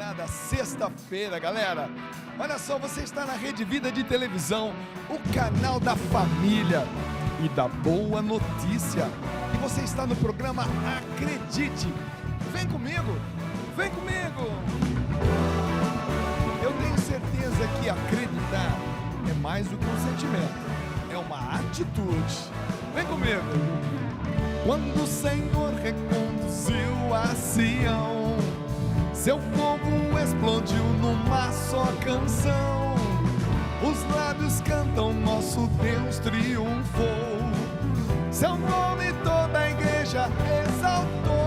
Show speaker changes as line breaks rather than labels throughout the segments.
abençoada sexta-feira, galera. Olha só, você está na Rede Vida de Televisão, o canal da família e da boa notícia. E você está no programa Acredite. Vem comigo, vem comigo. Eu tenho certeza que acreditar é mais do que um sentimento, é uma atitude. Vem comigo. Quando o Senhor reconduziu a Sião, seu povo explodiu numa só canção. Os lábios cantam, nosso Deus triunfou. Seu nome toda a igreja exaltou.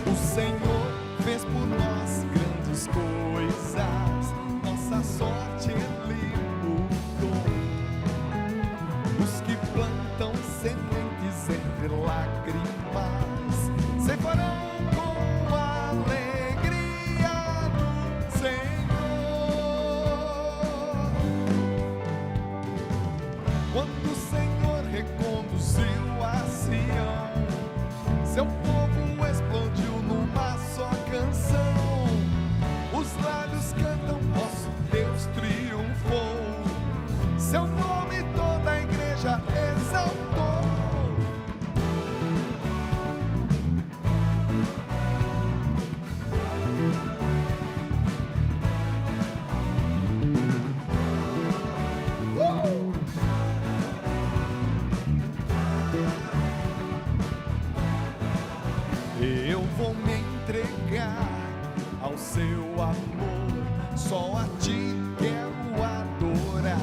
O Senhor fez por nós grandes coisas, nossa sorte Ele mudou. Os que plantam sementes entre lágrimas ceifarão com a alegria do Senhor. Quando o Senhor reconduziu a Sião, seu povo explodiu numa só canção. Os lábios cantam, nosso Deus triunfou. Seu nome toda a igreja exaltou. Eu vou me entregar ao seu amor, só a ti quero adorar.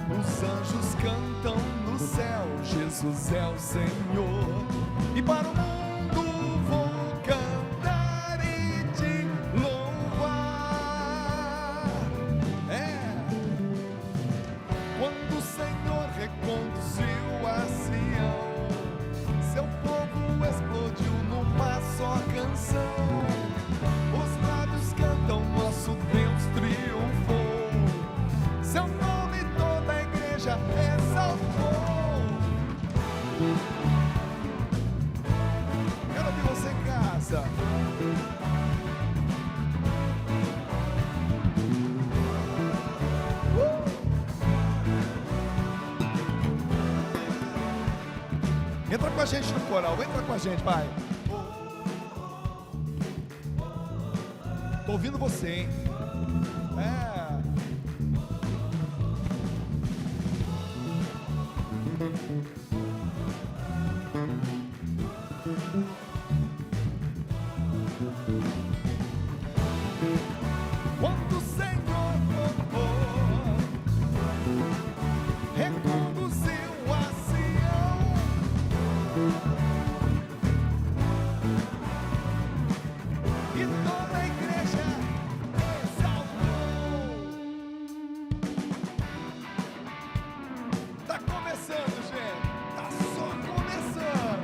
Os anjos cantam no céu, Jesus é o Senhor. E para o mundo vou cantar e te louvar. Quando o Senhor reconduziu a Sião, seu povo explodiu numa só canção. Os lábios cantam, nosso Deus triunfou. Seu nome toda a igreja exaltou. Quero ouvir você em casa. Entra com a gente no coral, entra com a gente, pai. Tô ouvindo você, hein? Quando o Senhor reconduziu a Sião, e toda a igreja exaltou. Tá começando, gente. Tá só começando.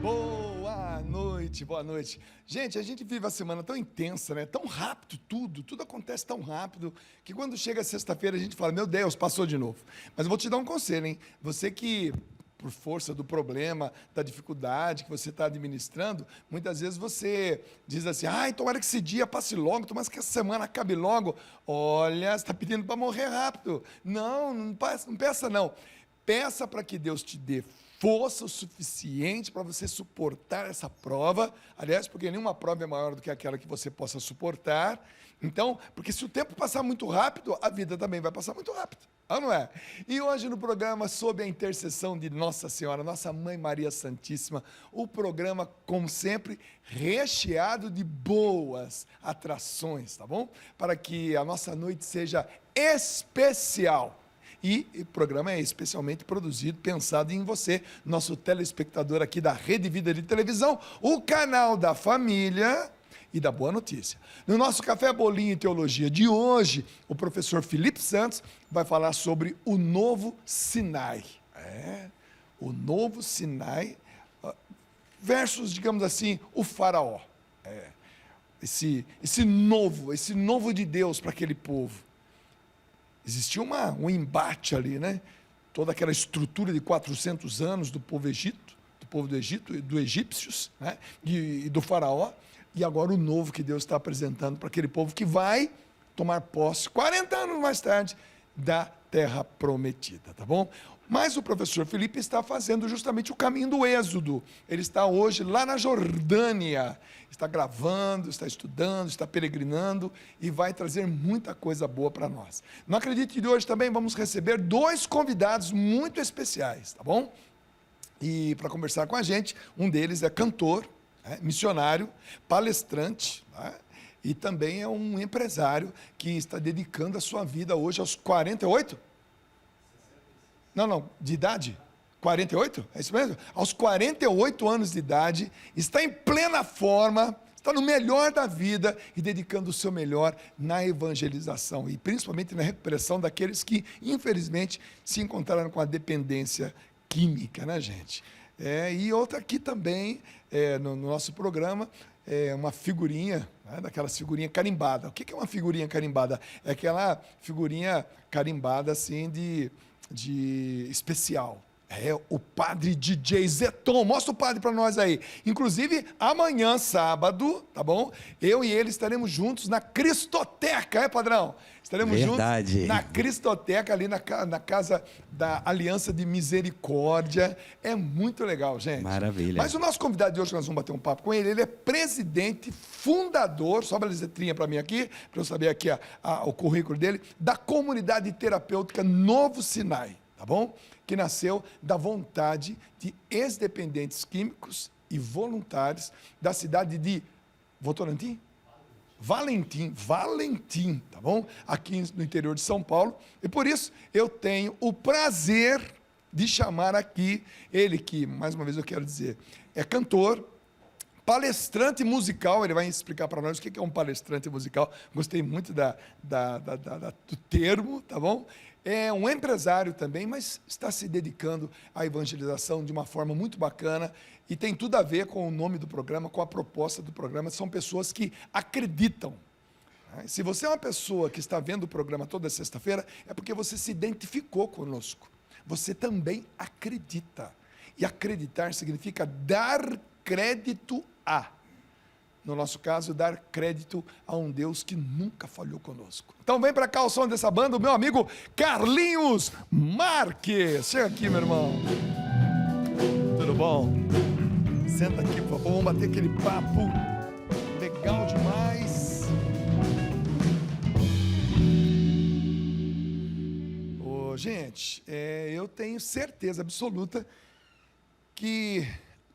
Boa noite, boa noite. Gente, a gente vive a semana tão intensa, né? Tão rápido tudo acontece tão rápido, que quando chega sexta-feira a gente fala, meu Deus, passou de novo. Mas eu vou te dar um conselho, hein? Você que, por força do problema, da dificuldade que você está administrando, muitas vezes você diz assim, ai, tomara que esse dia passe logo, tomara que essa semana acabe logo. Olha, você está pedindo para morrer rápido. Não peça não. Peça para que Deus te dê força o suficiente para você suportar essa prova. Aliás, porque nenhuma prova é maior do que aquela que você possa suportar. Então, porque se o tempo passar muito rápido, a vida também vai passar muito rápido. Ah, não é? E hoje no programa, sob a intercessão de Nossa Senhora, Nossa Mãe Maria Santíssima, o programa, como sempre, recheado de boas atrações, tá bom? Para que a nossa noite seja especial. E o programa é especialmente produzido, pensado em você, nosso telespectador aqui da Rede Vida de Televisão, o canal da família e da boa notícia. No nosso Café Bolinho e Teologia de hoje, o professor Felipe Santos vai falar sobre o novo Sinai. O novo Sinai versus, digamos assim, o faraó. Esse novo de Deus para aquele povo. Existia um embate ali, né? Toda aquela estrutura de 400 anos do povo do Egito, dos egípcios, né? E do faraó, e agora o novo que Deus está apresentando para aquele povo que vai tomar posse, 40 anos mais tarde, da terra prometida, tá bom? Mas o professor Felipe está fazendo justamente o caminho do Êxodo. Ele está hoje lá na Jordânia, está gravando, está estudando, está peregrinando e vai trazer muita coisa boa para nós. Não acredite que hoje também vamos receber 2 convidados muito especiais, tá bom? E para conversar com a gente, um deles é cantor, missionário, palestrante, e também é um empresário que está dedicando a sua vida hoje aos 48? Não, de idade? 48? É isso mesmo? Aos 48 anos de idade, está em plena forma, está no melhor da vida e dedicando o seu melhor na evangelização e principalmente na recuperação daqueles que, infelizmente, se encontraram com a dependência química, né, gente? E outra aqui também, no nosso programa, uma figurinha, né, daquelas figurinhas carimbadas. O que é uma figurinha carimbada? É aquela figurinha carimbada assim de especial. O padre DJ Zeton. Mostra o padre para nós aí. Inclusive, amanhã, sábado, tá bom? Eu e ele estaremos juntos na Cristoteca, padrão? Estaremos
Verdade.
Juntos na Cristoteca, ali na casa da Aliança de Misericórdia. É muito legal, gente.
Maravilha.
Mas o nosso convidado de hoje, nós vamos bater um papo com ele, ele é presidente, fundador, sobe a letrinha para mim aqui, para eu saber aqui o currículo dele, da comunidade terapêutica Novo Sinai, tá bom? Que nasceu da vontade de ex-dependentes químicos e voluntários da cidade de Votorantim? Valentim, tá bom? Aqui no interior de São Paulo. E por isso eu tenho o prazer de chamar aqui ele que, mais uma vez eu quero dizer, é cantor, palestrante musical. Ele vai explicar para nós o que é um palestrante musical. Gostei muito do termo, tá bom? É um empresário também, mas está se dedicando à evangelização de uma forma muito bacana e tem tudo a ver com o nome do programa, com a proposta do programa. São pessoas que acreditam. Se você é uma pessoa que está vendo o programa toda sexta-feira, é porque você se identificou conosco. Você também acredita. E acreditar significa dar crédito a. No nosso caso, dar crédito a um Deus que nunca falhou conosco. Então vem para cá o som dessa banda, o meu amigo Carlinhos Marques. Chega aqui, meu irmão. Tudo bom? Senta aqui, por favor, vamos bater aquele papo. Legal demais. Gente, eu tenho certeza absoluta que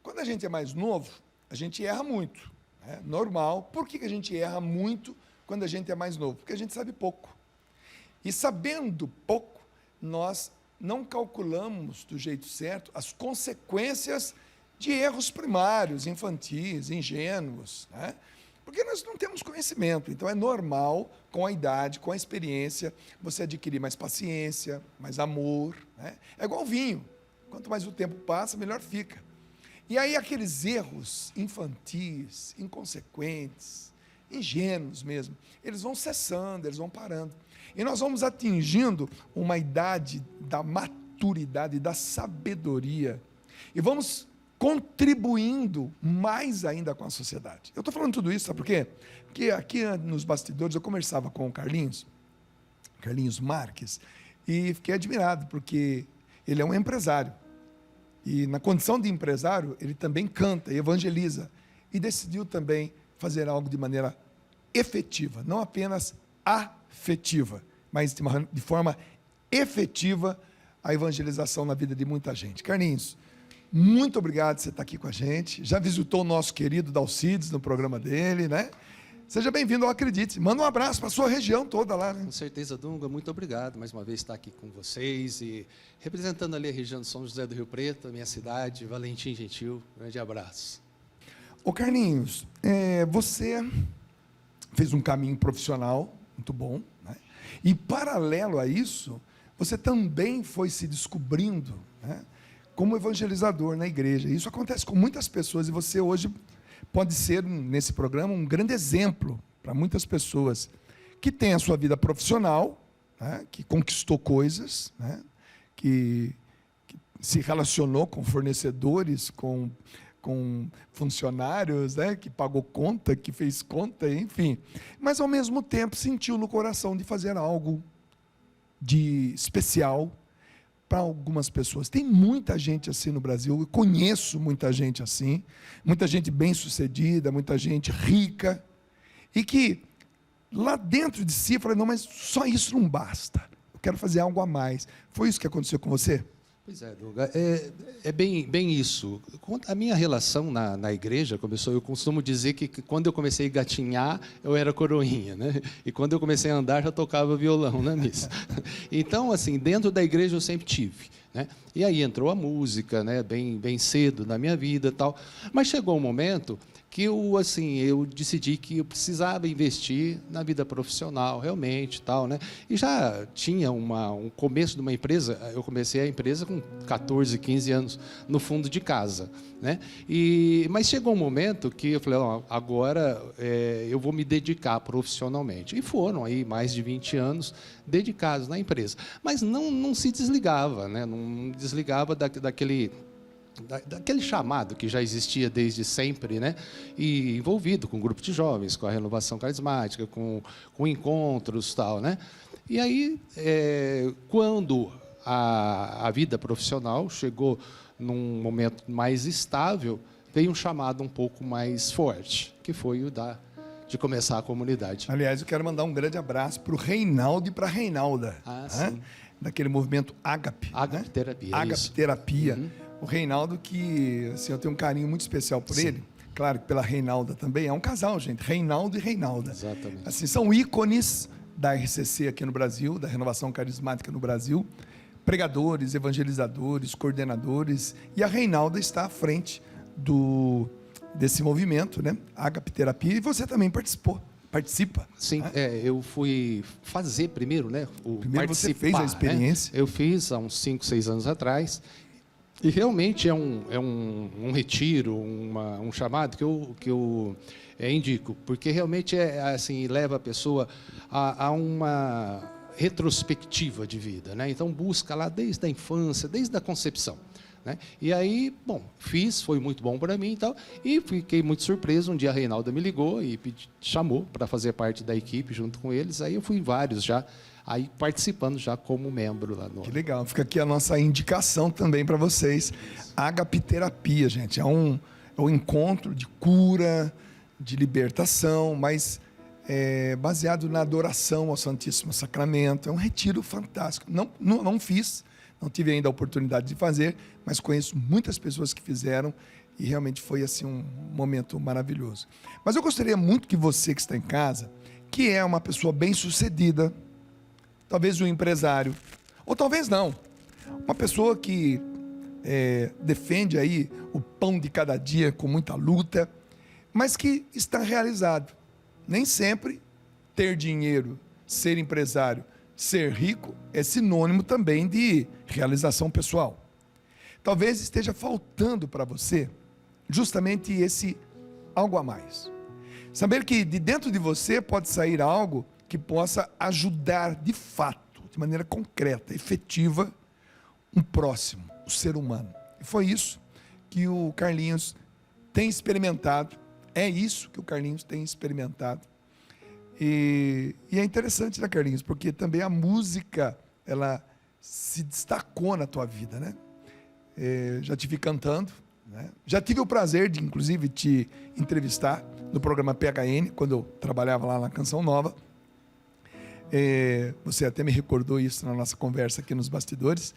quando a gente é mais novo, a gente erra muito. É normal. Por que a gente erra muito quando a gente é mais novo? Porque a gente sabe pouco. E sabendo pouco, nós não calculamos do jeito certo as consequências de erros primários, infantis, ingênuos, né? Porque nós não temos conhecimento. Então é normal, com a idade, com a experiência, você adquirir mais paciência, mais amor, né? É igual vinho. Quanto mais o tempo passa, melhor fica. E aí aqueles erros infantis, inconsequentes, ingênuos mesmo, eles vão cessando, eles vão parando. E nós vamos atingindo uma idade da maturidade, da sabedoria. E vamos contribuindo mais ainda com a sociedade. Eu estou falando tudo isso, sabe por quê? Porque aqui nos bastidores eu conversava com o Carlinhos Marques, e fiquei admirado, porque ele é um empresário. E na condição de empresário, ele também canta e evangeliza. E decidiu também fazer algo de maneira efetiva, não apenas afetiva, mas de forma efetiva a evangelização na vida de muita gente. Carlinhos, muito obrigado por você estar aqui com a gente. Já visitou o nosso querido Dalcides no programa dele, né? Seja bem-vindo ao Acredite. Manda um abraço para a sua região toda lá, né?
Com certeza, Dunga. Muito obrigado mais uma vez estar aqui com vocês e representando ali a região de São José do Rio Preto, a minha cidade, Valentim Gentil. Grande abraço.
Ô Carlinhos, você fez um caminho profissional muito bom, né? E paralelo a isso, você também foi se descobrindo, né, como evangelizador na igreja. Isso acontece com muitas pessoas e você hoje pode ser, nesse programa, um grande exemplo para muitas pessoas que têm a sua vida profissional, né, que conquistou coisas, né, que se relacionou com fornecedores, com funcionários, né, que pagou conta, que fez conta, enfim. Mas, ao mesmo tempo, sentiu no coração de fazer algo de especial para algumas pessoas. Tem muita gente assim no Brasil, eu conheço muita gente assim, muita gente bem-sucedida, muita gente rica, e que lá dentro de si fala, não, mas só isso não basta, eu quero fazer algo a mais. Foi isso que aconteceu com você?
Pois é, Dunga, é bem isso. A minha relação na igreja começou, eu costumo dizer que quando eu comecei a gatinhar, eu era coroinha, né? E quando eu comecei a andar, já tocava violão na missa. Então, assim, dentro da igreja eu sempre tive, né? E aí entrou a música, né? Bem cedo na minha vida e tal. Mas chegou um momento que eu decidi que eu precisava investir na vida profissional, realmente, tal, né? E já tinha um começo de uma empresa, eu comecei a empresa com 14, 15 anos, no fundo de casa, né? Mas chegou um momento que eu falei, agora eu vou me dedicar profissionalmente. E foram aí mais de 20 anos dedicados na empresa. Mas não se desligava, né? Não desligava daquele chamado que já existia desde sempre, né? E envolvido com um grupo de jovens, com a renovação carismática, com encontros, tal, né? E aí, quando a vida profissional chegou num momento mais estável, veio um chamado um pouco mais forte, que foi o de começar a comunidade.
Aliás, eu quero mandar um grande abraço para o Reinaldo e para a Reinalda,
sim.
Daquele movimento Ágape.
Ágape Terapia.
Ágape Terapia. O Reinaldo, que assim, eu tenho um carinho muito especial por ele, claro que pela Reinalda também, é um casal, gente, Reinaldo e Reinalda.
Exatamente.
Assim, são ícones da RCC aqui no Brasil, da Renovação Carismática no Brasil, pregadores, evangelizadores, coordenadores, e a Reinalda está à frente desse movimento, né? Ágape Terapia, e você também participa.
Sim, né? Eu fui fazer primeiro, né?
Primeiro você fez a experiência.
Né? Eu fiz há uns 5, 6 anos atrás. E realmente é um retiro, um chamado que eu indico, porque realmente assim, leva a pessoa a uma retrospectiva de vida, né? Então busca lá desde a infância, desde a concepção, né? E aí, bom, foi muito bom para mim e tal, e fiquei muito surpreso. Um dia a Reinalda me ligou e chamou para fazer parte da equipe junto com eles. Aí eu fui em vários já, aí participando já como membro lá no...
Que legal, fica aqui a nossa indicação também para vocês. Ágape Terapia, gente, é um encontro de cura, de libertação, mas baseado na adoração ao Santíssimo Sacramento. É um retiro fantástico. Não fiz, não tive ainda a oportunidade de fazer, mas conheço muitas pessoas que fizeram e realmente foi assim um momento maravilhoso. Mas eu gostaria muito que você que está em casa, que é uma pessoa bem-sucedida, talvez um empresário, ou talvez não, uma pessoa que defende aí o pão de cada dia com muita luta, mas que está realizado. Nem sempre ter dinheiro, ser empresário, ser rico é sinônimo também de realização pessoal. Talvez esteja faltando para você justamente esse algo a mais. Saber que de dentro de você pode sair algo que possa ajudar de fato, de maneira concreta, efetiva, um próximo, o ser humano. E foi isso que o Carlinhos tem experimentado, é isso que o Carlinhos tem experimentado. E é interessante, né, Carlinhos, porque também a música, ela se destacou na tua vida, né? Já te vi cantando, né? Já tive o prazer de, inclusive, te entrevistar no programa PHN, quando eu trabalhava lá na Canção Nova. Você até me recordou isso na nossa conversa aqui nos bastidores.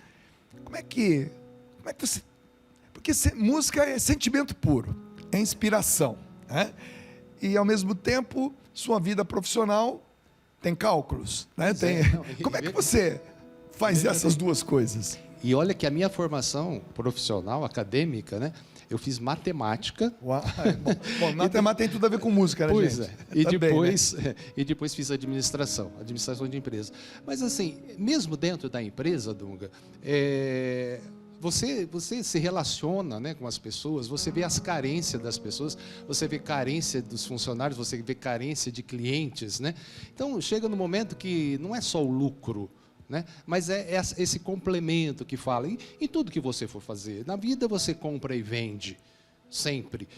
Como é que você... Porque música é sentimento puro, é inspiração, né? e, ao mesmo tempo, sua vida profissional tem cálculos, né? Como é que você faz essas duas coisas?
E olha que a minha formação profissional, acadêmica, né? Eu fiz matemática.
Uau. Bom, matemática tem tudo a ver com música, né,
pois
gente?
É. E depois fiz administração de empresa. Mas assim, mesmo dentro da empresa, Dunga, você se relaciona, né, com as pessoas, você vê as carências das pessoas, você vê carência dos funcionários, você vê carência de clientes, né? Então, chega no momento que não é só o lucro, né? Mas é esse complemento que fala em tudo que você for fazer. Na vida você compra e vende, sempre.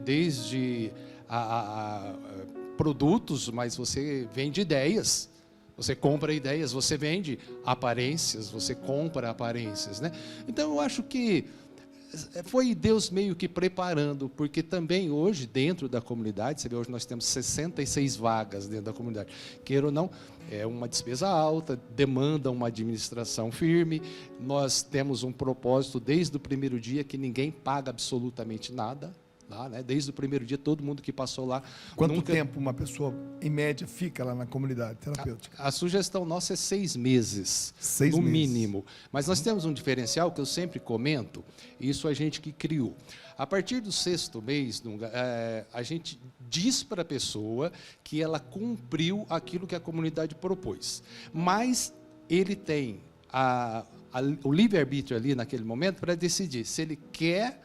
Desde produtos, mas você vende ideias. Você compra ideias, você vende aparências, você compra aparências, né? Então, eu acho que foi Deus meio que preparando, porque também hoje, dentro da comunidade, você vê, hoje nós temos 66 vagas dentro da comunidade. Queira ou não, é uma despesa alta, demanda uma administração firme. Nós temos um propósito desde o primeiro dia que ninguém paga absolutamente nada. Lá, né? Desde o primeiro dia, todo mundo que passou lá...
Quanto tempo uma pessoa, em média, fica lá na comunidade terapêutica?
A sugestão nossa é 6 meses, no mínimo. Mas nós temos um diferencial que eu sempre comento, isso a gente que criou. A partir do 6º mês, a gente diz para a pessoa que ela cumpriu aquilo que a comunidade propôs. Mas ele tem o livre-arbítrio ali, naquele momento, para decidir se ele quer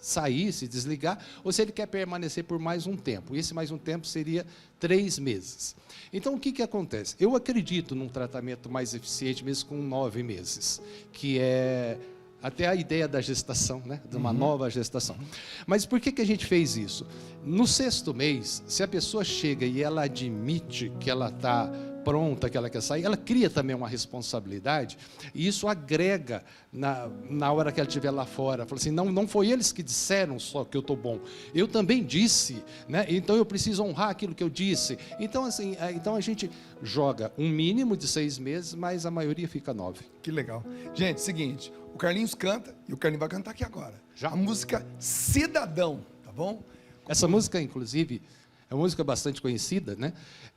sair, se desligar, ou se ele quer permanecer por mais um tempo. E esse mais um tempo seria 3 meses. Então, o que acontece? Eu acredito num tratamento mais eficiente, mesmo com 9 meses, que é até a ideia da gestação, né? De uma nova gestação. Mas por que a gente fez isso? No 6º mês, se a pessoa chega e ela admite que ela está pronta, que ela quer sair, ela cria também uma responsabilidade, e isso agrega na hora que ela estiver lá fora. Fala assim, não foi eles que disseram só que eu estou bom, eu também disse, né? Então eu preciso honrar aquilo que eu disse. Então, assim, então a gente joga um mínimo de 6 meses, mas a maioria fica 9.
Que legal. Gente, seguinte, o Carlinhos canta, e o Carlinhos vai cantar aqui agora.
Já?
A música Cidadão, tá bom?
Essa música, inclusive, é uma música bastante conhecida, né?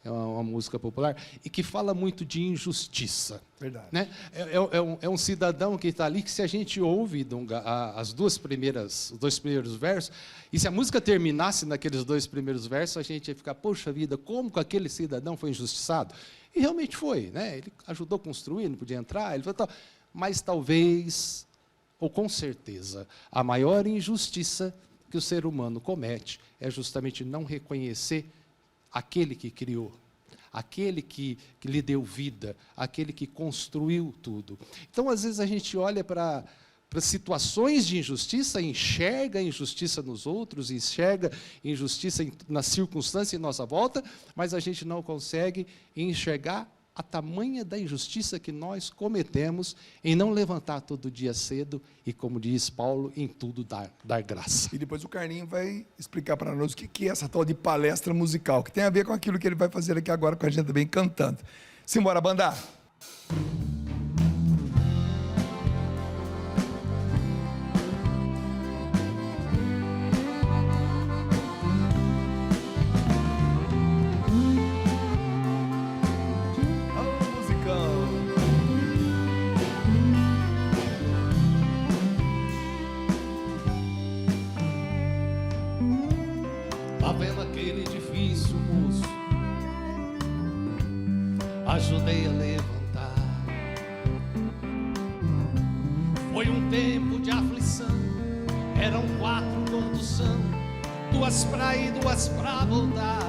É uma música popular e que fala muito de injustiça.
Verdade.
Né? É um cidadão que está ali, que se a gente ouve, Dunga, os 2 primeiros versos, e se a música terminasse naqueles 2 primeiros versos, a gente ia ficar, poxa vida, como que aquele cidadão foi injustiçado? E realmente foi, né? Ele ajudou a construir, não podia entrar, ele falou, mas talvez, ou com certeza, a maior injustiça que o ser humano comete é justamente não reconhecer aquele que criou, aquele que lhe deu vida, aquele que construiu tudo. Então, às vezes, a gente olha para situações de injustiça, enxerga a injustiça nos outros, enxerga injustiça na circunstância em nossa volta, mas a gente não consegue enxergar a tamanha da injustiça que nós cometemos em não levantar todo dia cedo e, como diz Paulo, em tudo dar graça.
E depois o Carlinho vai explicar para nós o que é essa tal de palestra musical, que tem a ver com aquilo que ele vai fazer aqui agora com a gente também cantando. Simbora, banda!
Ajudei a levantar. Foi um tempo de aflição, eram 4 condução, 2 pra ir, 2 pra voltar.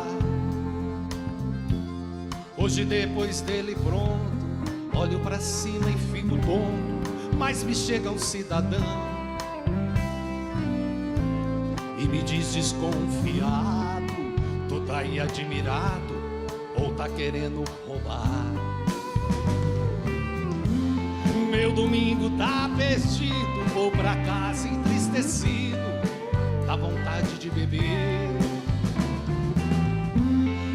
Hoje, depois dele pronto, olho pra cima e fico tonto, mas me chega um cidadão e me diz desconfiado, tu tá aí admirado ou tá querendo roubar? Meu domingo tá perdido, vou pra casa entristecido, dá vontade de beber.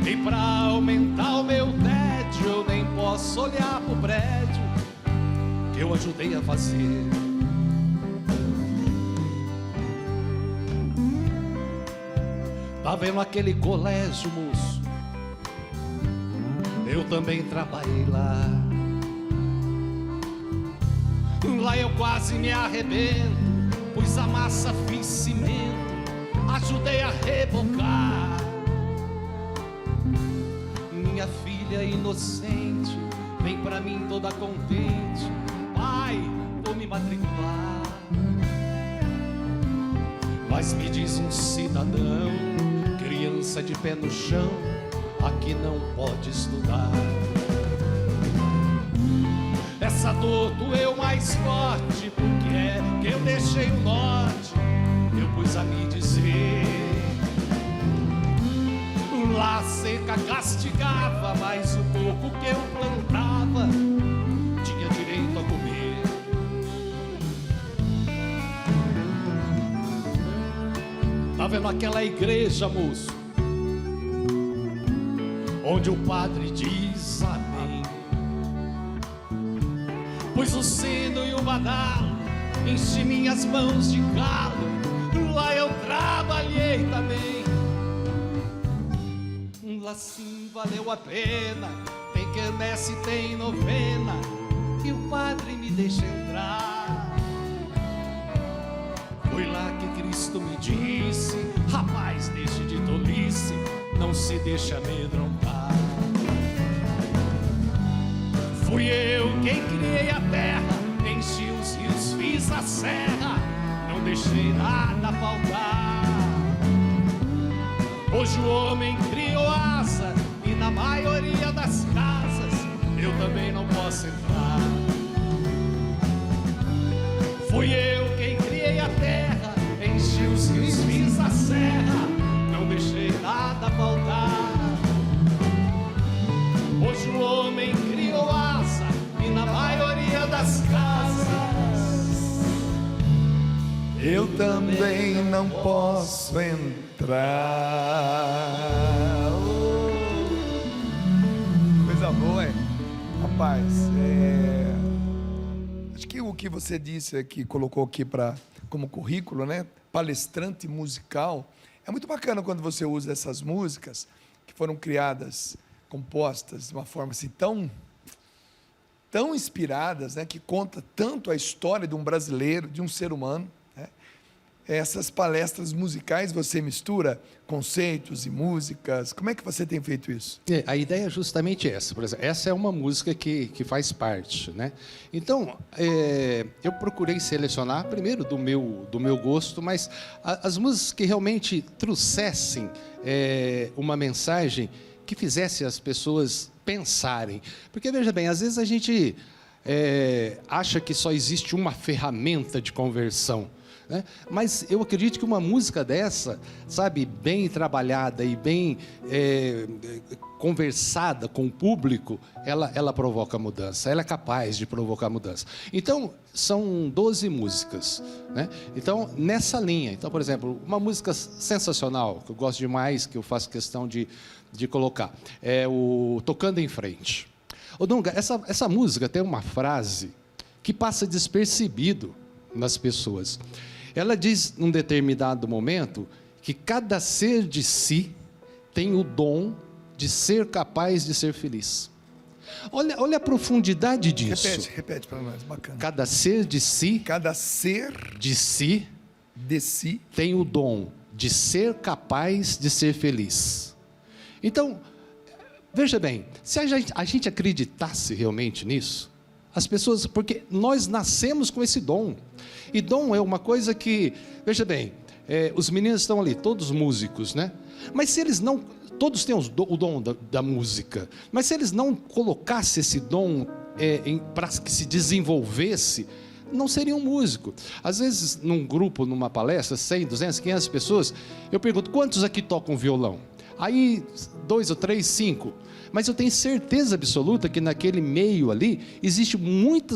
E pra aumentar o meu tédio, eu nem posso olhar pro prédio que eu ajudei a fazer. Tá vendo aquele colégio, moço? Eu também trabalhei lá. Lá eu quase me arrebento, pus a massa, fiz cimento, ajudei a rebocar. Minha filha inocente vem pra mim toda contente: pai, vou me matricular. Mas me diz um cidadão, criança de pé no chão, aqui não pode estudar. Essa dor doeu mais forte, porque é que eu deixei o norte. Eu pus a me dizer, lá a seca castigava, mas o pouco que eu plantava tinha direito a comer. Tá vendo aquela igreja, moço, onde o padre diz amém? Pus o sino e o badalo, enchi minhas mãos de galo, lá eu trabalhei também. Lá sim valeu a pena, tem quermesse, tem novena, e o padre me deixa entrar. Foi lá que Cristo me disse: rapaz, deixe de tolice, não se deixe amedrontar. Fui eu quem criei a terra, enchi os rios, fiz a serra, não deixei nada faltar. Hoje o homem criou asa, e na maioria das casas eu também não posso entrar. Fui eu quem criei a terra, enchi os rios, fiz a serra, não deixei nada faltar. Hoje o homem criou asa, e na maioria das casas
eu também não posso entrar. Coisa boa, hein? Rapaz, acho que o que você disse aqui, colocou aqui como currículo, né? Palestrante musical. É muito bacana quando você usa essas músicas que foram criadas, compostas de uma forma assim tão inspiradas, né? Que conta tanto a história de um brasileiro, de um ser humano. Essas palestras musicais, você mistura conceitos e músicas. Como é que você tem feito isso?
A ideia é justamente essa. Por exemplo, essa é uma música que faz parte, né? Então, eu procurei selecionar, primeiro, do meu gosto, mas as músicas que realmente trouxessem uma mensagem que fizesse as pessoas pensarem. Porque, veja bem, às vezes a gente acha que só existe uma ferramenta de conversão, né? Mas eu acredito que uma música dessa, sabe, bem trabalhada e bem conversada com o público, ela provoca mudança, ela é capaz de provocar mudança. Então, são 12 músicas, né? Então, nessa linha, então, por exemplo, uma música sensacional, que eu gosto demais, que eu faço questão de colocar, é o Tocando em Frente. Ô, Dunga, essa música tem uma frase que passa despercebido nas pessoas. Ela diz, num determinado momento, que cada ser de si tem o dom de ser capaz de ser feliz. Olha a profundidade disso.
Repete para nós, bacana.
Cada ser de si,
de si
tem o dom de ser capaz de ser feliz. Então, veja bem, se a gente acreditasse realmente nisso, as pessoas, porque nós nascemos com esse dom. E dom é uma coisa que, veja bem, os meninos estão ali, todos músicos, né? Mas se eles não, todos têm o dom da música, mas se eles não colocassem esse dom para que se desenvolvesse, não seriam músicos. Às vezes, num grupo, numa palestra, 100, 200, 500 pessoas, eu pergunto, quantos aqui tocam violão? Aí, 2 ou 3, 5. Mas eu tenho certeza absoluta que naquele meio ali existe muito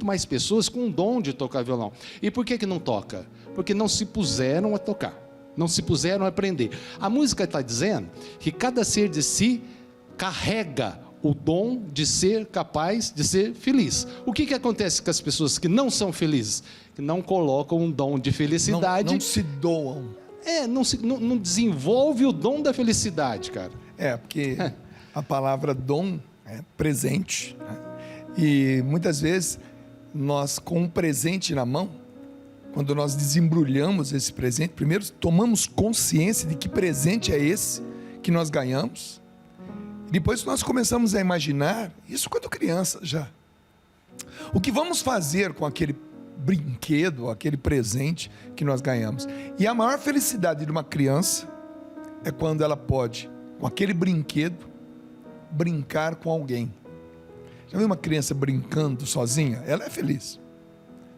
mais pessoas com o dom de tocar violão. E por que não toca? Porque não se puseram a tocar, não se puseram a aprender. A música está dizendo que cada ser de si carrega o dom de ser capaz de ser feliz. O que acontece com as pessoas que não são felizes? Que não colocam um dom de felicidade.
Não se doam.
não desenvolve o dom da felicidade, cara.
Porque a palavra dom é presente, né? E muitas vezes nós, com um presente na mão, quando nós desembrulhamos esse presente, primeiro tomamos consciência de que presente é esse que nós ganhamos. Depois nós começamos a imaginar, isso quando criança já, o que vamos fazer com aquele brinquedo, aquele presente que nós ganhamos. E a maior felicidade de uma criança é quando ela pode, com aquele brinquedo, brincar com alguém. Já viu uma criança brincando sozinha? Ela é feliz.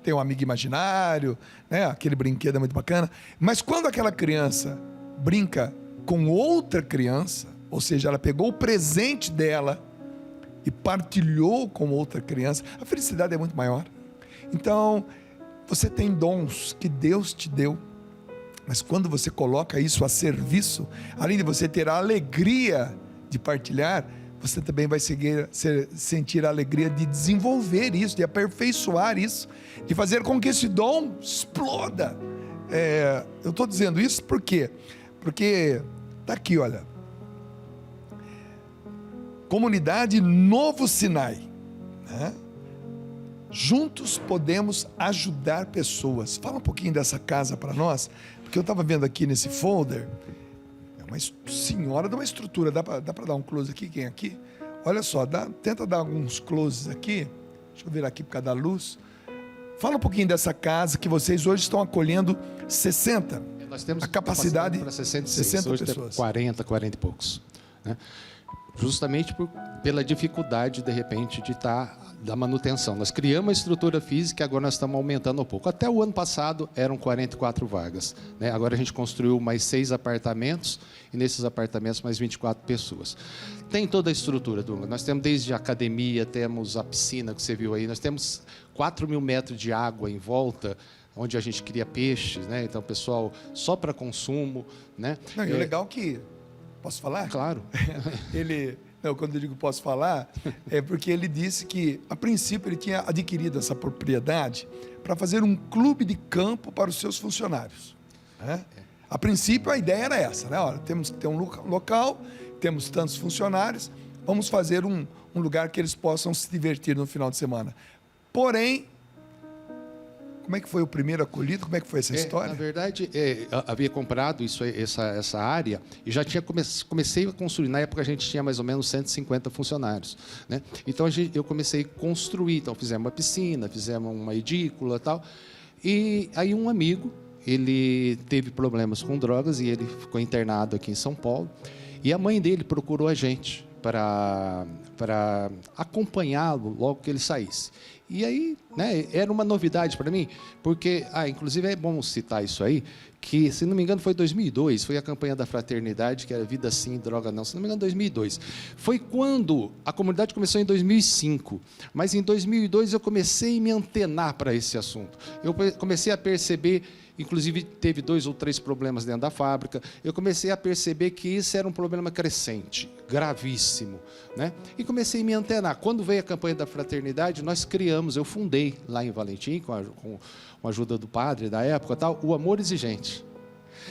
Tem um amigo imaginário, né? Aquele brinquedo é muito bacana. Mas quando aquela criança brinca com outra criança, ou seja, ela pegou o presente dela e partilhou com outra criança, a felicidade é muito maior. Então, você tem dons que Deus te deu, mas quando você coloca isso a serviço, além de você ter a alegria de partilhar, você também vai sentir a alegria de desenvolver isso, de aperfeiçoar isso, de fazer com que esse dom exploda. Eu estou dizendo isso por quê? Porque está aqui, olha, Comunidade Novo Sinai, né? Juntos podemos ajudar pessoas. Fala um pouquinho dessa casa para nós, porque eu estava vendo aqui nesse folder, é uma senhora de uma estrutura. Dá para dar um close aqui? Quem aqui? Olha só, tenta dar alguns closes aqui. Deixa eu virar aqui por causa da luz. Fala um pouquinho dessa casa que vocês hoje estão acolhendo 60.
Nós temos
a capacidade
para 60 hoje
pessoas.
40 e poucos, né? Justamente pela dificuldade, de repente, da manutenção. Nós criamos uma estrutura física e agora nós estamos aumentando um pouco. Até o ano passado eram 44 vagas, né? Agora a gente construiu mais 6 apartamentos e nesses apartamentos mais 24 pessoas. Tem toda a estrutura, Dunga. Nós temos desde a academia, temos a piscina que você viu aí, nós temos 4.000 metros de água em volta, onde a gente cria peixes, né? Então, pessoal, só para consumo, né?
Não, e o legal que... Posso falar?
Claro.
Quando eu digo posso falar, é porque ele disse que, a princípio, ele tinha adquirido essa propriedade para fazer um clube de campo para os seus funcionários, né? A princípio, a ideia era essa, né? Olha, temos que ter um local, temos tantos funcionários, vamos fazer um lugar que eles possam se divertir no final de semana. Porém, como é que foi o primeiro acolhido? Como é que foi essa história?
Na verdade, havia comprado essa área e já tinha comecei a construir. Na época, a gente tinha mais ou menos 150 funcionários, né? Então, eu comecei a construir. Então, fizemos uma piscina, fizemos uma edícula e tal. E aí, um amigo, ele teve problemas com drogas e ele ficou internado aqui em São Paulo. E a mãe dele procurou a gente para acompanhá-lo logo que ele saísse. E aí, né, era uma novidade para mim, porque, inclusive é bom citar isso aí, que, se não me engano, foi 2002, foi a campanha da fraternidade, que era Vida Sim, Droga Não, se não me engano, 2002. Foi quando a comunidade começou em 2005, mas em 2002 eu comecei a me antenar para esse assunto. Eu comecei a perceber, inclusive teve 2 ou 3 problemas dentro da fábrica, eu comecei a perceber que isso era um problema crescente, gravíssimo, né? E comecei a me antenar. Quando veio a campanha da fraternidade, nós criamos, eu fundei lá em Valentim, com a ajuda do padre da época, o Amor Exigente.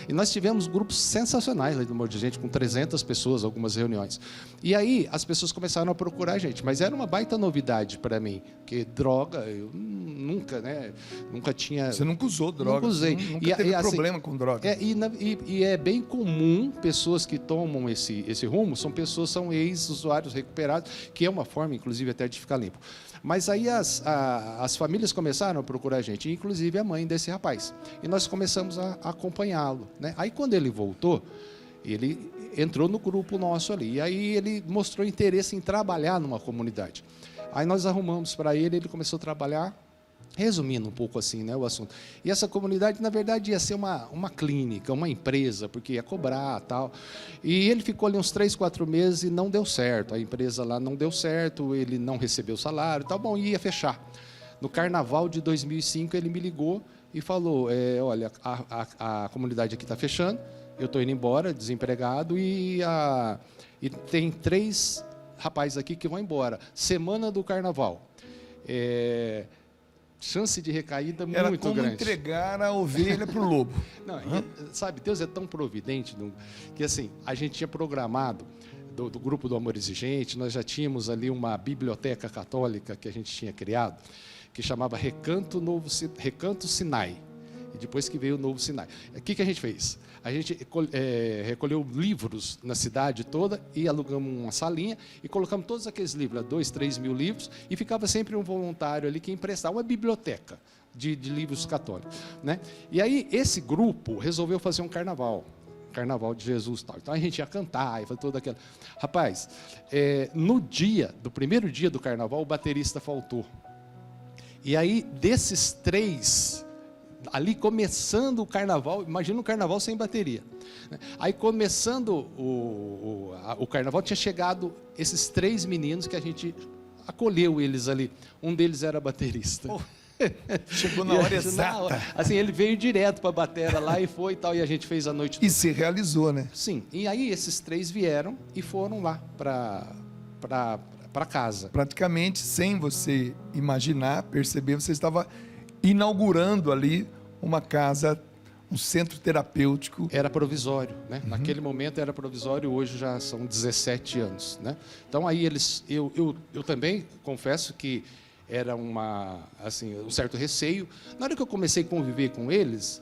E nós tivemos grupos sensacionais lá do Amor Exigente, com 300 pessoas, algumas reuniões. E aí as pessoas começaram a procurar a gente, mas era uma baita novidade para mim, porque droga, eu nunca tinha...
Você nunca usou droga?
Nunca usei.
Nunca teve problema com droga?
E é bem comum, pessoas que tomam esse rumo, são ex-usuários recuperados, que é uma forma, inclusive, até de ficar limpo. Mas aí as famílias começaram a procurar a gente, inclusive a mãe desse rapaz. E nós começamos a acompanhá-lo, né? Aí, quando ele voltou, ele entrou no grupo nosso ali. E aí ele mostrou interesse em trabalhar numa comunidade. Aí nós arrumamos para ele começou a trabalhar, resumindo um pouco assim, né, o assunto. E essa comunidade, na verdade, ia ser uma clínica, uma empresa, porque ia cobrar e tal. E ele ficou ali uns 3, 4 meses e não deu certo. A empresa lá não deu certo, ele não recebeu salário e tal. Bom, ia fechar. No carnaval de 2005, ele me ligou e falou, olha, a comunidade aqui está fechando, eu estou indo embora, desempregado, e tem 3 rapazes aqui que vão embora. Semana do carnaval. chance de recaída
Era
muito
como
grande.
entregar a ovelha para o lobo.
Não, sabe, Deus é tão providente que assim, a gente tinha programado do grupo do Amor Exigente, nós já tínhamos ali uma biblioteca católica que a gente tinha criado, que chamava Recanto Sinai. E depois que veio o Novo Sinai. O que a gente fez? A gente recolheu livros na cidade toda e alugamos uma salinha e colocamos todos aqueles livros, 2, 3 mil livros, e ficava sempre um voluntário ali que emprestava uma biblioteca de livros católicos, né? E aí esse grupo resolveu fazer um carnaval de Jesus, tal. Então a gente ia cantar e fazer toda aquela. Rapaz, no primeiro dia do carnaval, o baterista faltou. E aí desses 3, ali começando o carnaval, imagina um carnaval sem bateria. Aí começando o carnaval, tinha chegado esses 3 meninos que a gente acolheu eles ali. Um deles era baterista.
Oh. Chegou na hora exata.
Assim, ele veio direto para a batera lá e foi e tal, e a gente fez a noite toda.
E se realizou, né?
Sim, e aí esses 3 vieram e foram lá para casa.
Praticamente, sem você imaginar, perceber, você estava inaugurando ali uma casa, um centro terapêutico.
Era provisório, né? Naquele momento era provisório, hoje já são 17 anos, né? Então aí eu também confesso que era um certo receio. Na hora que eu comecei a conviver com eles,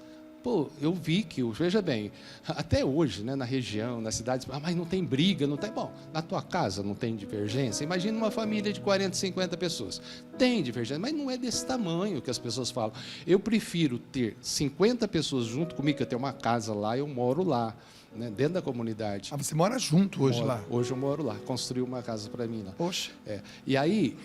eu vi que, veja bem, até hoje, né, na região, nas cidades, mas não tem briga, não tem. Bom, na tua casa não tem divergência. Imagina uma família de 40, 50 pessoas. Tem divergência, mas não é desse tamanho que as pessoas falam. Eu prefiro ter 50 pessoas junto comigo, que eu tenho uma casa lá, eu moro lá, né, dentro da comunidade.
Ah, você mora junto hoje lá?
Hoje eu moro lá, construí uma casa para mim lá.
Poxa.
E aí,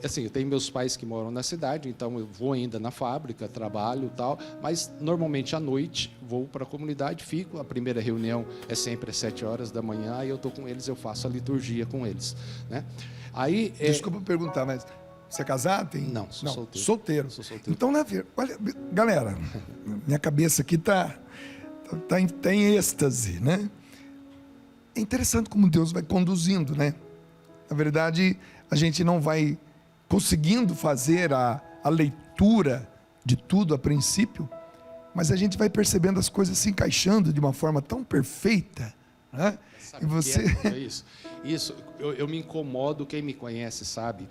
assim, eu tenho meus pais que moram na cidade, então eu vou ainda na fábrica, trabalho e tal, mas normalmente à noite vou para a comunidade, fico, a primeira reunião é sempre às 7 horas da manhã, aí eu estou com eles, eu faço a liturgia com eles, né? Aí,
desculpa perguntar, mas você é casado?
Não, sou solteiro.
Solteiro.
Sou solteiro.
Então, olha, galera, minha cabeça aqui está em êxtase, né? É interessante como Deus vai conduzindo, né? Na verdade, a gente não vai conseguindo fazer a leitura de tudo a princípio, mas a gente vai percebendo as coisas se encaixando de uma forma tão perfeita, né?
Sabe
e você...
Isso, eu me incomodo, quem me conhece sabe,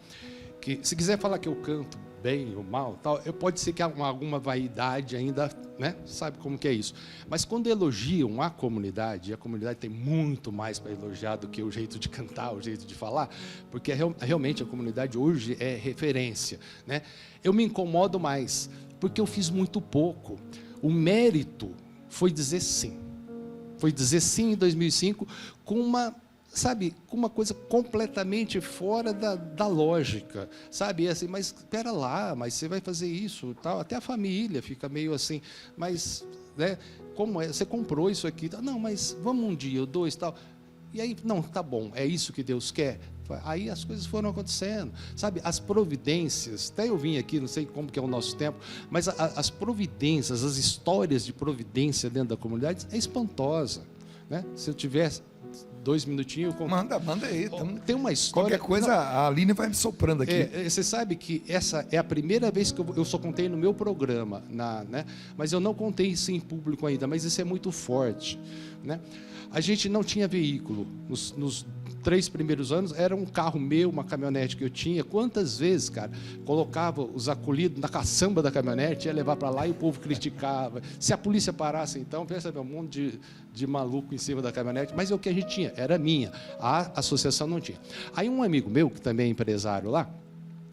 que se quiser falar que eu canto bem ou mal, tal, pode ser que há alguma vaidade ainda, né? Sabe como que é isso? Mas quando elogiam a comunidade tem muito mais para elogiar do que o jeito de cantar, o jeito de falar, porque realmente a comunidade hoje é referência, né? Eu me incomodo mais, porque eu fiz muito pouco. O mérito foi dizer sim. Foi dizer sim em 2005 com uma coisa completamente fora da lógica, sabe? Assim, mas espera lá, mas você vai fazer isso, tal. Até a família fica meio assim, mas, né? Como é? Você comprou isso aqui? Não, mas vamos um dia ou 2, tal. E aí, não, tá bom, é isso que Deus quer. Aí as coisas foram acontecendo, sabe? As providências, até eu vim aqui, não sei como que é o nosso tempo, mas as providências, as histórias de providência dentro da comunidade é espantosa, né? Se eu tivesse 2 minutinhos...
Manda aí.
Tem uma história...
Qualquer coisa, a Aline vai me soprando aqui.
Você sabe que essa é a primeira vez que eu só contei no meu programa, né? Mas eu não contei isso em público ainda, mas isso é muito forte, né? A gente não tinha veículo. Nos 3 primeiros anos, era um carro meu, uma caminhonete que eu tinha. Quantas vezes, cara, colocava os acolhidos na caçamba da caminhonete, ia levar para lá e o povo criticava. Se a polícia parasse, então, pensa, um monte de maluco em cima da caminhonete. Mas é o que a gente tinha, era minha. A associação não tinha. Aí um amigo meu, que também é empresário lá,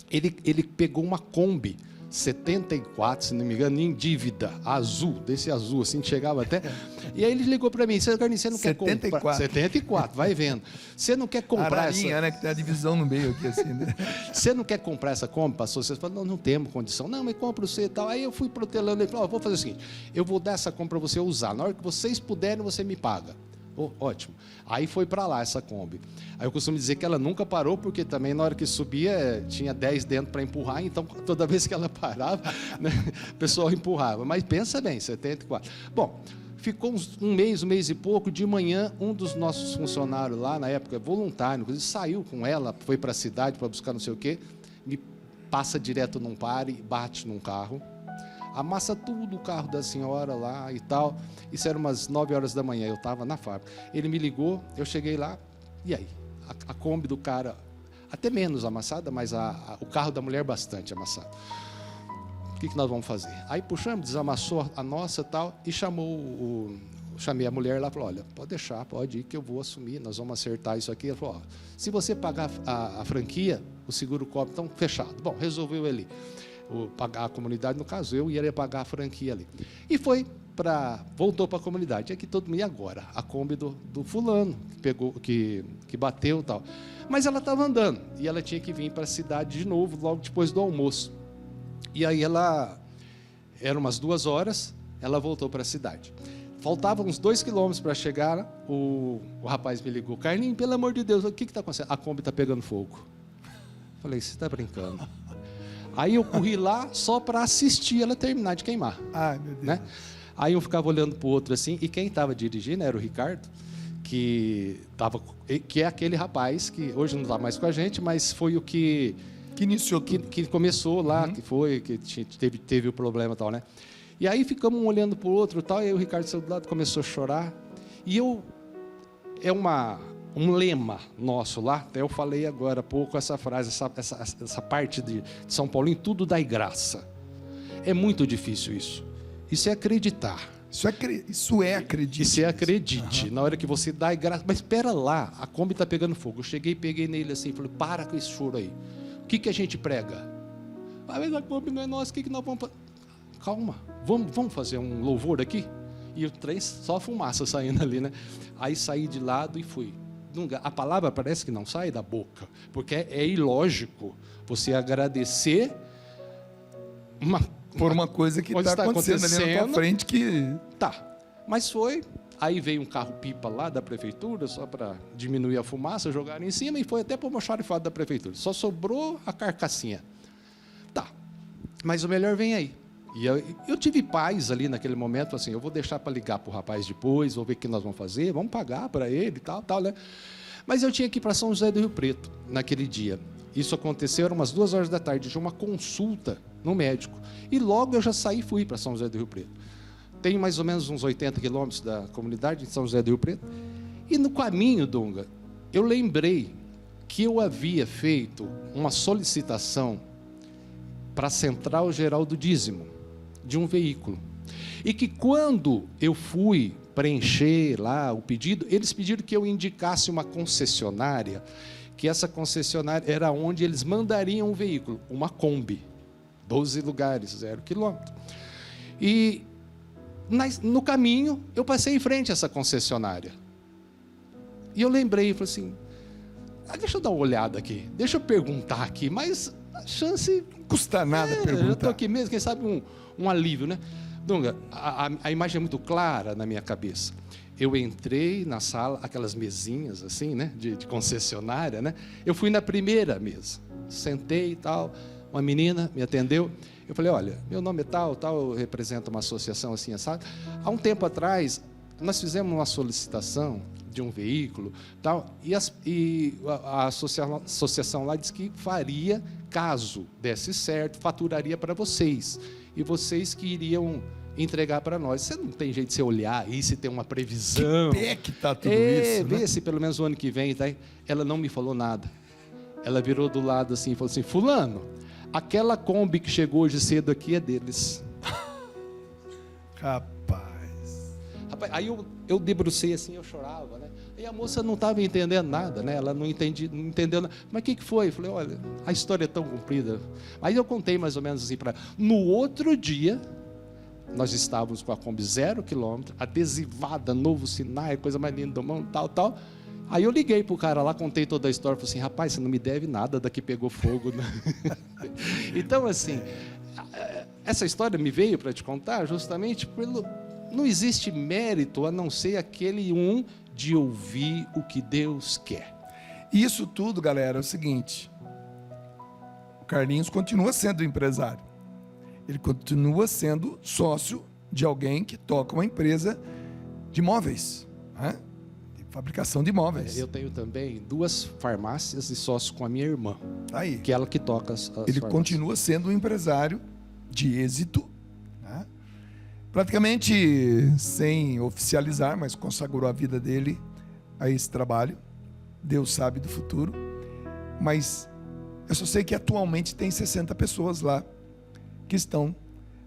ele pegou uma Kombi 74, se não me engano, em dívida, azul, desse azul, assim, chegava até. E aí ele ligou para mim, você não quer comprar... 74, vai vendo. Você não quer comprar
Ararinha,
essa...
né, que tem a divisão no meio aqui, assim, né?
Você não quer comprar essa Kombi, pastor? Você falou, não temos condição. Não, mas compra você e tal. Aí eu fui protelando, ele falou, vou fazer o seguinte, eu vou dar essa Kombi para você usar. Na hora que vocês puderem, você me paga. Oh, ótimo. Aí foi para lá essa Kombi. Aí eu costumo dizer que ela nunca parou, porque também na hora que subia, tinha 10 dentro para empurrar, então toda vez que ela parava, né, o pessoal empurrava. Mas pensa bem, 74. Bom, ficou um mês e pouco, de manhã, um dos nossos funcionários lá, na época, voluntário, inclusive, saiu com ela, foi para a cidade para buscar não sei o quê, passa direto num pare, bate num carro, amassa tudo o carro da senhora lá e tal. Isso era umas 9 horas da manhã, eu estava na fábrica. Ele me ligou, eu cheguei lá, e aí? A Kombi do cara, até menos amassada, mas o carro da mulher bastante amassado. O que nós vamos fazer? Aí puxamos, desamassou a nossa e tal, e chamei a mulher lá e falou, olha, pode deixar, pode ir que eu vou assumir, nós vamos acertar isso aqui. Ela falou, ó, se você pagar a franquia, o seguro cobre, então fechado. Bom, resolveu ele pagar a comunidade, no caso eu ia pagar a franquia ali. E voltou para a comunidade. É que todo mundo, e agora? A Kombi do fulano, que bateu e tal. Mas ela estava andando, e ela tinha que vir para a cidade de novo, logo depois do almoço. E aí eram umas 2 horas, ela voltou para a cidade. Faltavam uns 2 quilômetros para chegar, o rapaz me ligou, Carlinhos, pelo amor de Deus, o que está acontecendo? A Kombi está pegando fogo. Falei, você está brincando? Aí eu corri lá só para assistir ela terminar de queimar.
Ai, meu Deus.
Né? Aí eu ficava olhando para o outro assim, e quem estava dirigindo era o Ricardo, que é aquele rapaz que hoje não está mais com a gente, mas foi o que
iniciou tudo.
Que começou lá, que teve o problema e tal, né? E aí ficamos um olhando para o outro e tal, e aí o Ricardo saiu do lado, começou a chorar. E é um lema nosso lá, até eu falei agora há pouco essa frase, essa parte de São Paulo, em tudo dai graça. É muito difícil isso. Isso é acreditar.
Isso é acredite.
Isso é acredite. Na hora que você dá graça. Mas espera lá, a Kombi está pegando fogo. Eu cheguei, peguei nele assim, falei, para com esse choro aí. O que a gente prega? Mas a Kombi não é nossa, o que nós vamos fazer? Calma, vamos fazer um louvor aqui? E o trem, só fumaça saindo ali, né? Aí saí de lado e fui. A palavra parece que não sai da boca, porque é ilógico você agradecer
por uma coisa que está acontecendo ali na tua frente que...
Tá, mas foi. Aí veio um carro-pipa lá da prefeitura, só para diminuir a fumaça, jogaram em cima e foi até para o almoxarifado da prefeitura. Só sobrou a carcassinha. Tá, mas o melhor vem aí. E eu tive paz ali naquele momento, assim, eu vou deixar para ligar para o rapaz depois, vou ver o que nós vamos fazer, vamos pagar para ele e tal, né? Mas eu tinha que ir para São José do Rio Preto naquele dia. Isso aconteceu, eram umas 2 horas da tarde, tinha uma consulta no médico. E logo eu já saí e fui para São José do Rio Preto. Tem mais ou menos uns 80 quilômetros da comunidade de São José do Rio Preto. E no caminho, Dunga, eu lembrei que eu havia feito uma solicitação para a Central Geral do Dízimo, de um veículo. E que quando eu fui preencher lá o pedido, eles pediram que eu indicasse uma concessionária, que essa concessionária era onde eles mandariam o veículo, uma Kombi, 12 lugares, 0 quilômetro. E no caminho, eu passei em frente a essa concessionária. E eu lembrei, falei assim, deixa eu dar uma olhada aqui, deixa eu perguntar aqui, mas a chance...
Não custa nada perguntar.
Eu estou aqui mesmo, quem sabe um alívio, né? Dunga, a imagem é muito clara na minha cabeça. Eu entrei na sala, aquelas mesinhas assim, né, de concessionária, né? Eu fui na primeira mesa, sentei e tal, uma menina me atendeu. Eu falei, olha, meu nome é tal, eu represento uma associação assim, sabe? Há um tempo atrás, nós fizemos uma solicitação de um veículo, tal, e a associação lá disse que faria, caso desse certo, faturaria para vocês. E vocês que iriam entregar para nós. Você não tem jeito de você olhar aí, se tem uma previsão.
Que pé que está tudo isso,
vê
né?
se pelo menos o ano que vem, tá? Ela não me falou nada. Ela virou do lado assim e falou assim, fulano, aquela Kombi que chegou hoje cedo aqui é deles.
Rapaz,
aí eu debrucei assim, eu chorava, né? E a moça não estava entendendo nada, né? Ela não entendeu nada. Mas o que foi? Eu falei, olha, a história é tão comprida. Aí eu contei mais ou menos assim para ela. No outro dia, nós estávamos com a Kombi 0 quilômetro, adesivada, novo sinal, coisa mais linda do mundo, tal. Aí eu liguei pro cara lá, contei toda a história, falei assim, rapaz, você não me deve nada daqui pegou fogo. Né? Então, assim, essa história me veio para te contar justamente pelo... Não existe mérito a não ser aquele de ouvir o que Deus quer.
Isso tudo, galera, é o seguinte. O Carlinhos continua sendo empresário. Ele continua sendo sócio de alguém que toca uma empresa de móveis, né? Fabricação de imóveis.
Eu tenho também 2 farmácias e sócio com a minha irmã,
Aí.
que é ela que toca as
Ele
farmácias.
continua sendo um empresário de êxito, né? Praticamente sem oficializar, mas consagrou a vida dele a esse trabalho. Deus sabe do futuro. Mas eu só sei que atualmente tem 60 pessoas lá que estão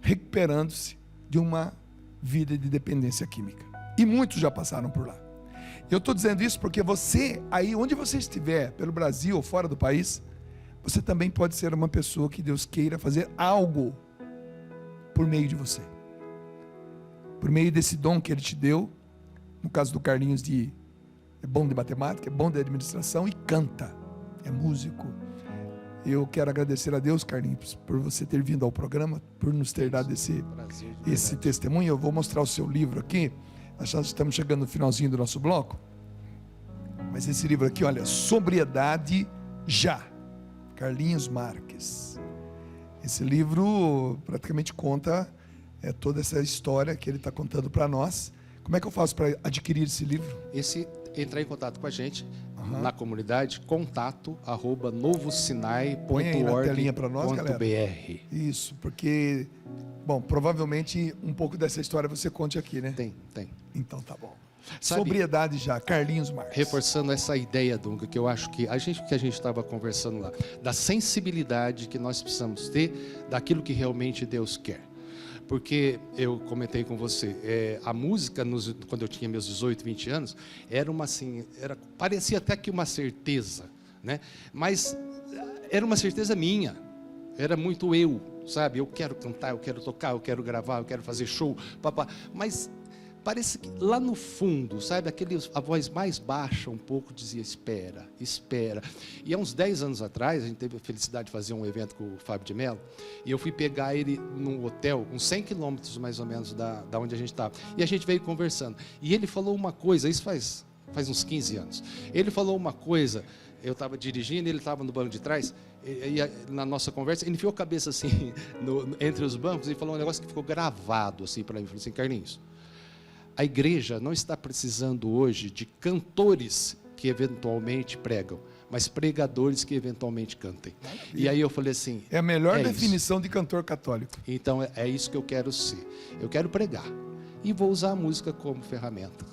recuperando-se de uma vida de dependência química. E muitos já passaram por lá. Eu estou dizendo isso porque você, aí onde você estiver, pelo Brasil ou fora do país, você também pode ser uma pessoa que Deus queira fazer algo por meio de você. Por meio desse dom que Ele te deu, no caso do Carlinhos, é bom de matemática, é bom de administração e canta, é músico. Eu quero agradecer a Deus, Carlinhos, por você ter vindo ao programa, por nos ter dado esse testemunho. Eu vou mostrar o seu livro aqui. Nós já estamos chegando no finalzinho do nosso bloco. Mas esse livro aqui, olha, Sobriedade Já, Carlinhos Marques. Esse livro praticamente conta toda essa história que ele está contando para nós. Como é que eu faço para adquirir esse livro?
Entrar em contato com a gente
na
comunidade,
Põe
contato@novosinai.org.br.
aí na telinha para nós, galera. Isso, porque, bom, provavelmente um pouco dessa história você conte aqui, né?
Tem.
Então tá bom.
Sabe,
Sobriedade Já, Carlinhos Marques.
Reforçando essa ideia, Dunga, que eu acho que a gente estava conversando lá, da sensibilidade que nós precisamos ter daquilo que realmente Deus quer. Porque eu comentei com você, a música, quando eu tinha meus 18, 20 anos, parecia até que uma certeza, né? Mas era uma certeza minha, era muito eu, sabe? Eu quero cantar, eu quero tocar, eu quero gravar, eu quero fazer show, papá. Mas parece que lá no fundo, sabe, a voz mais baixa um pouco dizia, espera. E há uns 10 anos atrás, a gente teve a felicidade de fazer um evento com o Fábio de Mello, e eu fui pegar ele num hotel, uns 100 quilômetros mais ou menos da onde a gente estava, e a gente veio conversando, e ele falou uma coisa, isso faz uns 15 anos, ele falou uma coisa, eu estava dirigindo, ele estava no banco de trás, e na nossa conversa, ele enfiou a cabeça assim, entre os bancos, e falou um negócio que ficou gravado assim para mim, falou assim, Carlinhos, a igreja não está precisando hoje de cantores que eventualmente pregam, mas pregadores que eventualmente cantem. E aí eu falei assim...
É a melhor definição de cantor católico.
Então é isso que eu quero ser. Eu quero pregar. E vou usar a música como ferramenta.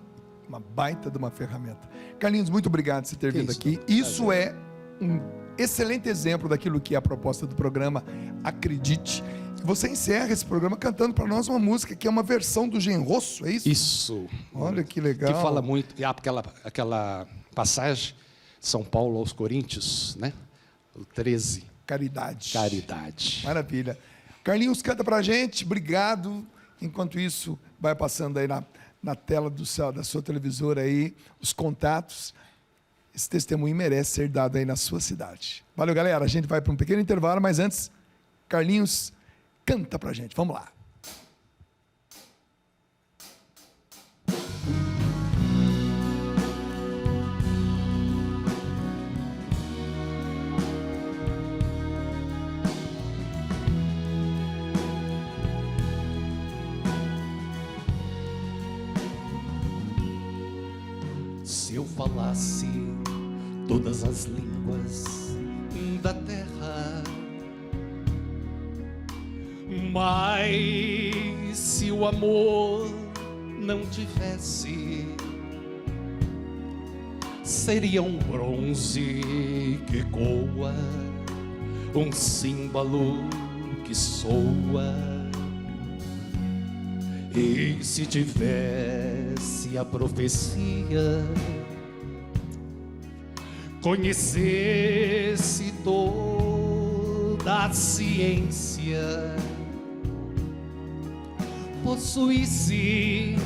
Uma baita de uma ferramenta. Carlinhos, muito obrigado por você ter vindo aqui. Isso é um excelente exemplo daquilo que é a proposta do programa Acredite. Você encerra esse programa cantando para nós uma música que é uma versão do Genrosso, é isso?
Isso.
Olha que legal.
Que fala muito, aquela passagem, São Paulo aos Coríntios, né? O 13.
Caridade.
Maravilha.
Carlinhos, canta para a gente, obrigado. Enquanto isso, vai passando aí na tela da sua televisora aí, os contatos. Esse testemunho merece ser dado aí na sua cidade. Valeu, galera. A gente vai para um pequeno intervalo, mas antes, Carlinhos, canta pra gente, vamos lá.
Se eu falasse todas as línguas da terra, mas se o amor não tivesse, seria um bronze que ecoa, um símbolo que soa. E se tivesse a profecia, conhecesse toda a ciência, possuísse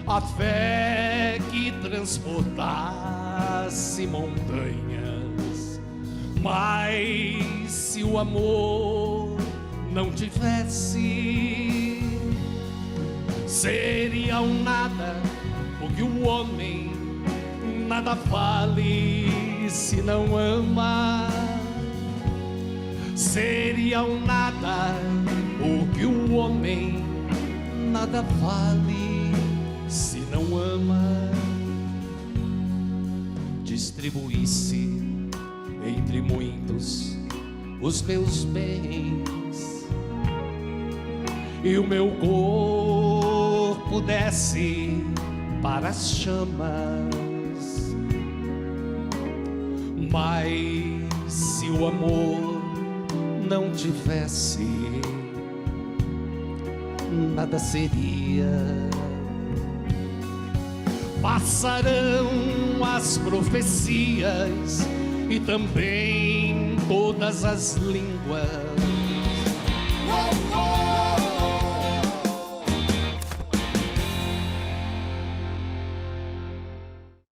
a fé que transportasse montanhas, mas se o amor não tivesse, seria um nada, porque o homem nada vale se não ama. Seria um nada, porque o homem nada vale se não ama. distribuísse entre muitos os meus bens e o meu corpo desse para as chamas. Mas se o amor não tivesse, nada seria. Passarão as profecias e também todas as línguas.